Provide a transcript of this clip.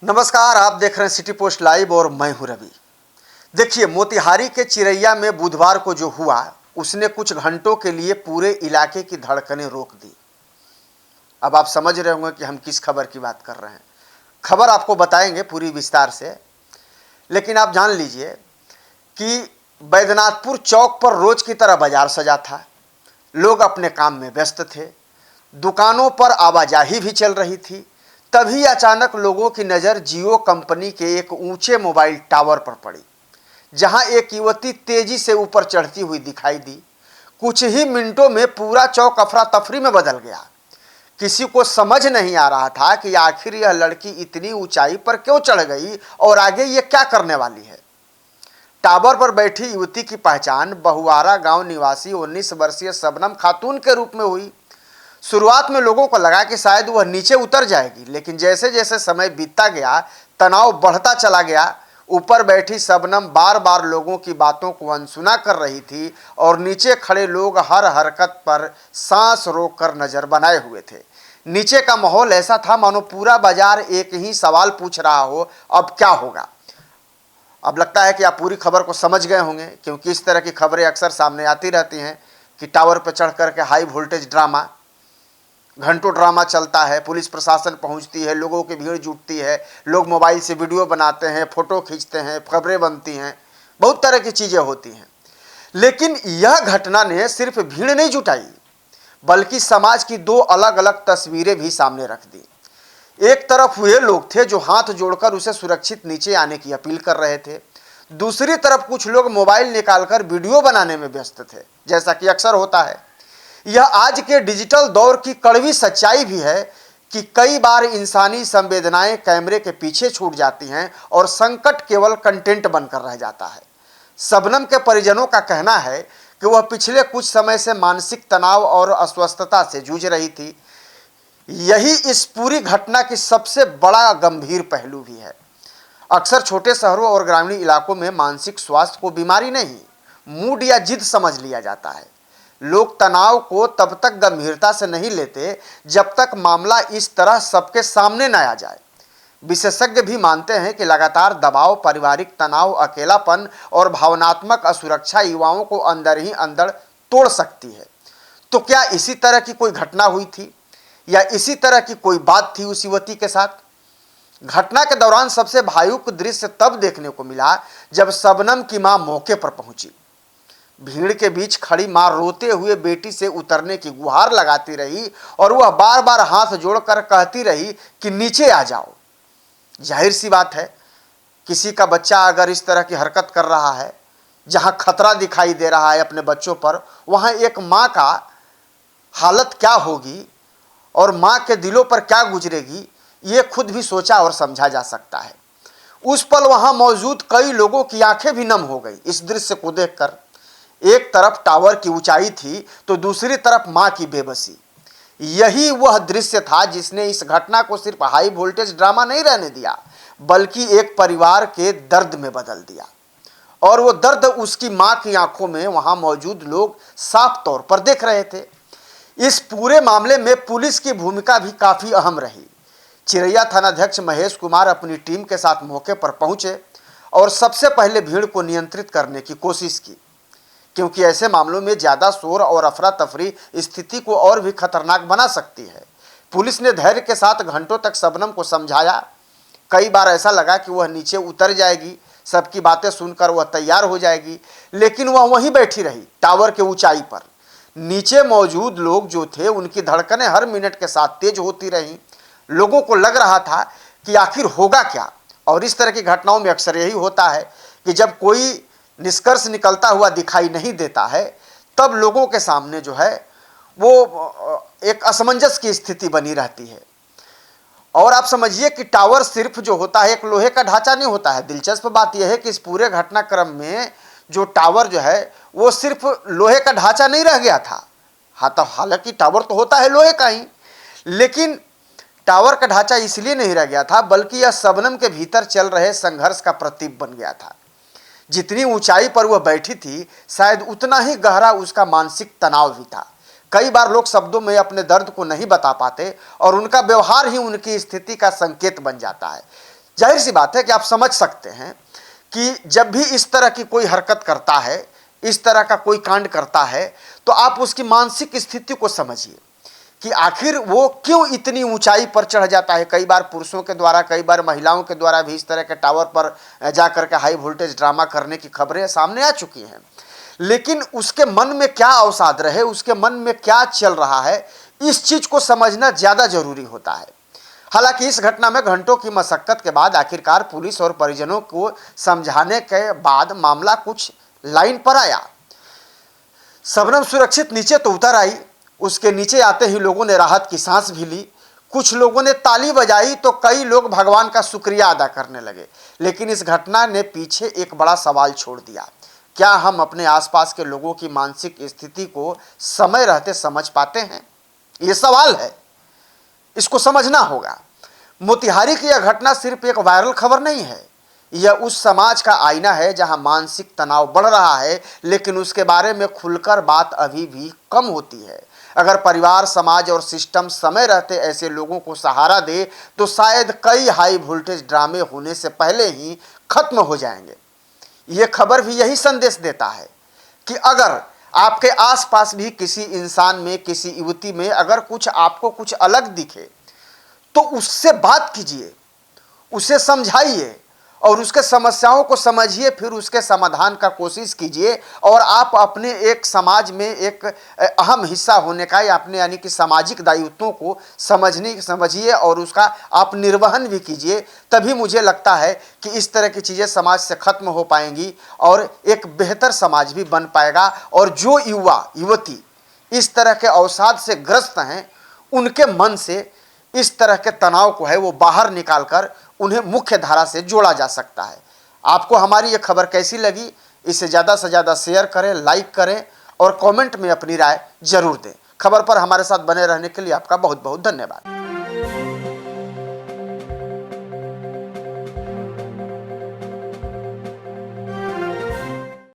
नमस्कार, आप देख रहे हैं सिटी पोस्ट लाइव और मैं हूं रवि। देखिए, मोतिहारी के चिरैया में बुधवार को जो हुआ उसने कुछ घंटों के लिए पूरे इलाके की धड़कनें रोक दी। अब आप समझ रहे होंगे कि हम किस खबर की बात कर रहे हैं। खबर आपको बताएंगे पूरी विस्तार से, लेकिन आप जान लीजिए कि बैद्यनाथपुर चौक पर रोज की तरह बाजार सजा था। लोग अपने काम में व्यस्त थे, दुकानों पर आवाजाही भी चल रही थी। तभी अचानक लोगों की नज़र जियो कंपनी के एक ऊंचे मोबाइल टावर पर पड़ी, जहां एक युवती तेजी से ऊपर चढ़ती हुई दिखाई दी। कुछ ही मिनटों में पूरा चौक अफरा तफरी में बदल गया। किसी को समझ नहीं आ रहा था कि आखिर यह लड़की इतनी ऊंचाई पर क्यों चढ़ गई और आगे ये क्या करने वाली है। टावर पर बैठी युवती की पहचान बहुआरा गांव निवासी 19 वर्षीय शबनम खातून के रूप में हुई। शुरुआत में लोगों को लगा कि शायद वह नीचे उतर जाएगी, लेकिन जैसे जैसे समय बीतता गया तनाव बढ़ता चला गया। ऊपर बैठी शबनम बार बार लोगों की बातों को अनसुना कर रही थी और नीचे खड़े लोग हर हरकत पर सांस रोककर नजर बनाए हुए थे। नीचे का माहौल ऐसा था मानो पूरा बाजार एक ही सवाल पूछ रहा हो, अब क्या होगा। अब लगता है कि आप पूरी खबर को समझ गए होंगे, क्योंकि इस तरह की खबरें अक्सर सामने आती रहती हैं कि टावर पर चढ़ करके हाई वोल्टेज ड्रामा, घंटों ड्रामा चलता है, पुलिस प्रशासन पहुंचती है, लोगों की भीड़ जुटती है, लोग मोबाइल से वीडियो बनाते हैं, फोटो खींचते हैं, खबरें बनती हैं, बहुत तरह की चीज़ें होती हैं। लेकिन यह घटना ने सिर्फ भीड़ नहीं जुटाई, बल्कि समाज की दो अलग अलग तस्वीरें भी सामने रख दी। एक तरफ वे लोग थे जो हाथ जोड़कर उसे सुरक्षित नीचे आने की अपील कर रहे थे। दूसरी तरफ कुछ लोग मोबाइल निकालकर वीडियो बनाने में व्यस्त थे, जैसा कि अक्सर होता है। यह आज के डिजिटल दौर की कड़वी सच्चाई भी है कि कई बार इंसानी संवेदनाएं कैमरे के पीछे छूट जाती हैं और संकट केवल कंटेंट बनकर रह जाता है। शबनम के परिजनों का कहना है कि वह पिछले कुछ समय से मानसिक तनाव और अस्वस्थता से जूझ रही थी। यही इस पूरी घटना की सबसे बड़ा गंभीर पहलू भी है। अक्सर छोटे शहरों और ग्रामीण इलाकों में मानसिक स्वास्थ्य को बीमारी नहीं, मूड या जिद समझ लिया जाता है। लोग तनाव को तब तक गंभीरता से नहीं लेते जब तक मामला इस तरह सबके सामने न आ जाए। विशेषज्ञ भी मानते हैं कि लगातार दबाव, पारिवारिक तनाव, अकेलापन और भावनात्मक असुरक्षा युवाओं को अंदर ही अंदर तोड़ सकती है। तो क्या इसी तरह की कोई घटना हुई थी या इसी तरह की कोई बात थी उस युवती के साथ? घटना के दौरान सबसे भावुक दृश्य तब देखने को मिला जब शबनम की मां मौके पर पहुंची। भीड़ के बीच खड़ी मां रोते हुए बेटी से उतरने की गुहार लगाती रही और वह बार बार हाथ जोड़कर कहती रही कि नीचे आ जाओ। जाहिर सी बात है, किसी का बच्चा अगर इस तरह की हरकत कर रहा है, जहां खतरा दिखाई दे रहा है अपने बच्चों पर, वहां एक मां का हालत क्या होगी और मां के दिलों पर क्या गुजरेगी, ये खुद भी सोचा और समझा जा सकता है। उस पल वहां मौजूद कई लोगों की आंखें भी नम हो गई इस दृश्य को देखकर। एक तरफ टावर की ऊंचाई थी तो दूसरी तरफ मां की बेबसी। यही वह दृश्य था जिसने इस घटना को सिर्फ हाई वोल्टेज ड्रामा नहीं रहने दिया, बल्कि एक परिवार के दर्द में बदल दिया। और वो दर्द उसकी मां की आंखों में वहां मौजूद लोग साफ तौर पर देख रहे थे। इस पूरे मामले में पुलिस की भूमिका भी काफी अहम रही। चिरैया थानाध्यक्ष महेश कुमार अपनी टीम के साथ मौके पर पहुंचे और सबसे पहले भीड़ को नियंत्रित करने की कोशिश की, क्योंकि ऐसे मामलों में ज्यादा शोर और अफरा तफरी स्थिति को और भी खतरनाक बना सकती है। पुलिस ने धैर्य के साथ घंटों तक शबनम को समझाया। कई बार ऐसा लगा कि वह नीचे उतर जाएगी, सबकी बातें सुनकर वह तैयार हो जाएगी, लेकिन वह वहीं बैठी रही टावर के ऊंचाई पर। नीचे मौजूद लोग जो थे उनकी धड़कनें हर मिनट के साथ तेज होती रहीं। लोगों को लग रहा था कि आखिर होगा क्या। और इस तरह की घटनाओं में अक्सर यही होता है कि जब कोई निष्कर्ष निकलता हुआ दिखाई नहीं देता है, तब लोगों के सामने जो है वो एक असमंजस की स्थिति बनी रहती है। और आप समझिए कि टावर सिर्फ जो होता है एक लोहे का ढांचा नहीं होता है। दिलचस्प बात यह है कि इस पूरे घटनाक्रम में जो टावर जो है वो सिर्फ लोहे का ढांचा नहीं रह गया था। हाँ, तो हालांकि टावर तो होता है लोहे का ही, लेकिन टावर का ढांचा इसलिए नहीं रह गया था, बल्कि यह शबनम के भीतर चल रहे संघर्ष का प्रतीक बन गया था। जितनी ऊंचाई पर वह बैठी थी, शायद उतना ही गहरा उसका मानसिक तनाव भी था। कई बार लोग शब्दों में अपने दर्द को नहीं बता पाते और उनका व्यवहार ही उनकी स्थिति का संकेत बन जाता है। जाहिर सी बात है कि आप समझ सकते हैं कि जब भी इस तरह की कोई हरकत करता है, इस तरह का कोई कांड करता है, तो आप उसकी मानसिक स्थिति को समझिए कि आखिर वो क्यों इतनी ऊंचाई पर चढ़ जाता है। कई बार पुरुषों के द्वारा, कई बार महिलाओं के द्वारा भी इस तरह के टावर पर जाकर के हाई वोल्टेज ड्रामा करने की खबरें सामने आ चुकी हैं। लेकिन उसके मन में क्या अवसाद रहे, उसके मन में क्या चल रहा है, इस चीज को समझना ज्यादा जरूरी होता है। हालांकि इस घटना में घंटों की मशक्कत के बाद आखिरकार पुलिस और परिजनों को समझाने के बाद मामला कुछ लाइन पर आया। शबनम सुरक्षित नीचे तो उतर आई, उसके नीचे आते ही लोगों ने राहत की सांस भी ली। कुछ लोगों ने ताली बजाई तो कई लोग भगवान का शुक्रिया अदा करने लगे। लेकिन इस घटना ने पीछे एक बड़ा सवाल छोड़ दिया। क्या हम अपने आसपास के लोगों की मानसिक स्थिति को समय रहते समझ पाते हैं? यह सवाल है, इसको समझना होगा। मोतिहारी की यह घटना सिर्फ एक वायरल खबर नहीं है, यह उस समाज का आईना है जहां मानसिक तनाव बढ़ रहा है, लेकिन उसके बारे में खुलकर बात अभी भी कम होती है। अगर परिवार, समाज और सिस्टम समय रहते ऐसे लोगों को सहारा दे तो शायद कई हाई वोल्टेज ड्रामे होने से पहले ही खत्म हो जाएंगे। यह खबर भी यही संदेश देता है कि अगर आपके आसपास भी किसी इंसान में, किसी युवती में अगर कुछ आपको कुछ अलग दिखे तो उससे बात कीजिए, उसे समझाइए और उसके समस्याओं को समझिए, फिर उसके समाधान का कोशिश कीजिए। और आप अपने एक समाज में एक अहम हिस्सा होने का या अपने यानी कि सामाजिक दायित्वों को समझिए और उसका आप निर्वहन भी कीजिए। तभी मुझे लगता है कि इस तरह की चीज़ें समाज से खत्म हो पाएंगी और एक बेहतर समाज भी बन पाएगा। और जो युवा युवती इस तरह के अवसाद से ग्रस्त हैं, उनके मन से इस तरह के तनाव को है वो बाहर निकालकर उन्हें मुख्य धारा से जोड़ा जा सकता है। आपको हमारी ये खबर कैसी लगी, इसे ज़्यादा से ज़्यादा शेयर करें, लाइक करें और कमेंट में अपनी राय जरूर दें। खबर पर हमारे साथ बने रहने के लिए आपका बहुत बहुत धन्यवाद।